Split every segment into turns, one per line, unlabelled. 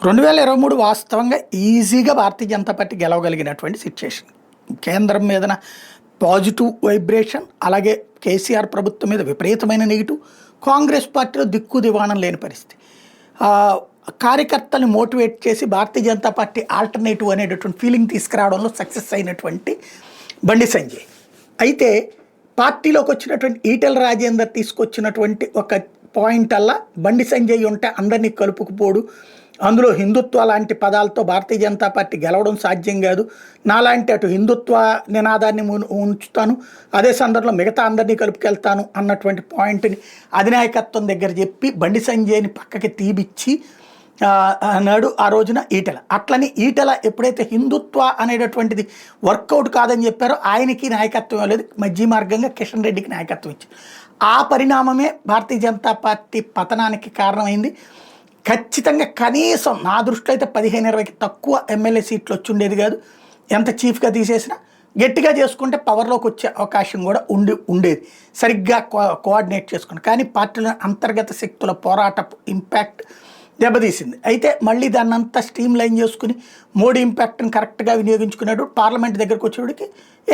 2023 వాస్తవంగా ఈజీగా Bharatiya Janata party గెలవగలిగినటువంటి situation. కేంద్రం మీదన పాజిటివ్ వైబ్రేషన్, అలాగే కేసీఆర్ ప్రభుత్వం మీద విపరీతమైన నెగిటివ్, కాంగ్రెస్ పార్టీలో దిక్కు దివాణం లేని పరిస్థితి. కార్యకర్తల్ని మోటివేట్ చేసి భారతీయ జనతా పార్టీ ఆల్టర్నేటివ్ అనేటటువంటి ఫీలింగ్ తీసుకురావడంలో సక్సెస్ అయినటువంటి బండి సంజయ్. అయితే పార్టీలోకి వచ్చినటువంటి ఈటెల రాజేందర్ తీసుకొచ్చినటువంటి ఒక పాయింట్ అల్లా బండి సంజయ్ ఉంటే అందరినీ కలుపుకుపోడు, అందులో హిందుత్వ లాంటి పదాలతో భారతీయ జనతా పార్టీ గెలవడం సాధ్యం కాదు, నాలాంటి అటు హిందుత్వ నినాదాన్ని ఉంచుతాను, అదే సందర్భంలో మిగతా అందరినీ కలుపుకెళ్తాను అన్నటువంటి పాయింట్ని అధినాయకత్వం దగ్గర చెప్పి బండి సంజయ్ని పక్కకి తీపిచ్చి అన్నాడు ఆ రోజున ఈటెల. అట్లని ఈటెల ఎప్పుడైతే హిందుత్వ అనేటటువంటిది వర్కౌట్ కాదని చెప్పారో ఆయనకి నాయకత్వం లేదు, మధ్య మార్గంగా కిషన్ రెడ్డికి నాయకత్వం ఇచ్చింది. ఆ పరిణామమే భారతీయ జనతా పార్టీ పతనానికి కారణమైంది. ఖచ్చితంగా కనీసం నా దృష్టిలో అయితే 15-20కి తక్కువ ఎమ్మెల్యే సీట్లు వచ్చి ఉండేది కాదు. ఎంత చీఫ్గా తీసేసినా గట్టిగా చేసుకుంటే పవర్లోకి వచ్చే అవకాశం కూడా ఉండేది, సరిగ్గా కోఆర్డినేట్ చేసుకుని. కానీ పార్టీలో అంతర్గత శక్తుల పోరాటపు ఇంపాక్ట్ దెబ్బతీసింది. అయితే మళ్ళీ దాన్ని అంతా స్ట్రీమ్ లైన్ చేసుకుని మోడీ ఇంపాక్ట్ని కరెక్ట్గా వినియోగించుకున్నాడు. పార్లమెంట్ దగ్గరకు వచ్చేవాడికి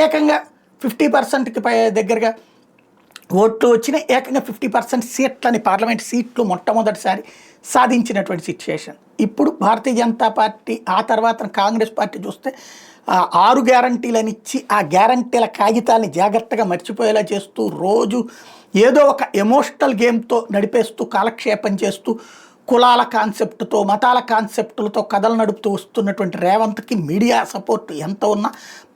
ఏకంగా 50%కి దగ్గరగా ఓట్లు వచ్చినాయి. ఏకంగా 50% సీట్లని, పార్లమెంట్ సీట్లు మొట్టమొదటిసారి సాధించినటువంటి సిచ్యుయేషన్. ఇప్పుడు భారతీయ జనతా పార్టీ ఆ తర్వాత కాంగ్రెస్ పార్టీ చూస్తే 6 గ్యారంటీలను ఇచ్చి ఆ గ్యారంటీల కాగితాలని జాగ్రత్తగా మర్చిపోయేలా చేస్తూ రోజు ఏదో ఒక ఎమోషనల్ గేమ్తో నడిపేస్తూ కాలక్షేపం చేస్తూ కులాల కాన్సెప్ట్తో, మతాల కాన్సెప్టులతో కథలు నడుపుతూ వస్తున్నటువంటి రేవంత్కి మీడియా సపోర్ట్ ఎంత ఉన్నా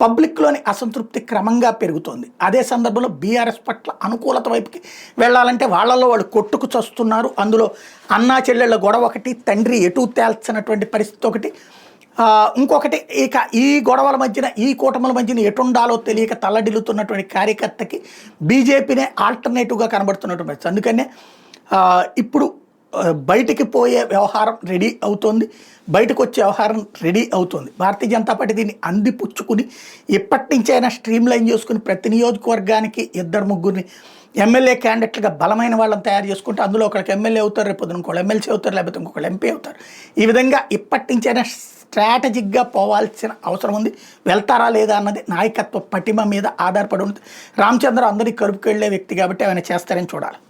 పబ్లిక్లోని అసంతృప్తి క్రమంగా పెరుగుతోంది. అదే సందర్భంలో బీఆర్ఎస్ పట్ల అనుకూలత వైపుకి వెళ్ళాలంటే వాళ్ళలో వాళ్ళు కొట్టుకు చస్తున్నారు. అందులో అన్నా చెల్లెళ్ళ గొడవ ఒకటి, తండ్రి ఎటు తేల్చినటువంటి పరిస్థితి ఒకటి, ఇంకొకటి ఇక ఈ గొడవల మధ్యన ఈ కూటముల మధ్యన ఎటుండాలో తెలియక తల్లడిల్లుతున్నటువంటి కార్యకర్తకి బీజేపీనే ఆల్టర్నేటివ్గా కనబడుతున్నటువంటి పరిస్థితి. అందుకనే ఇప్పుడు బయటికి పోయే వ్యవహారం రెడీ అవుతుంది, బయటకు వచ్చే వ్యవహారం రెడీ అవుతుంది. భారతీయ జనతా పార్టీ దీన్ని అందిపుచ్చుకుని ఇప్పటి నుంచైనా స్ట్రీమ్ లైన్ చేసుకుని ప్రతి నియోజకవర్గానికి 2-3 ఎమ్మెల్యే క్యాండిడేట్లుగా బలమైన వాళ్ళని తయారు చేసుకుంటే అందులో ఒకరికి ఎమ్మెల్యే అవుతారు, రేపు ఇంకోళ్ళు ఎమ్మెల్సీ అవుతారు, లేకపోతే ఇంకొకళ్ళు ఎంపీ అవుతారు. ఈ విధంగా ఇప్పటి నుంచైనా స్ట్రాటజిక్గా పోవాల్సిన అవసరం ఉంది. వెళ్తారా లేదా అన్నది నాయకత్వ పటిమ మీద ఆధారపడి ఉంటుంది. రామచంద్ర అందరినీ కలుపుకెళ్లే వ్యక్తి కాబట్టి ఆయన చేస్తారని చూడాలి.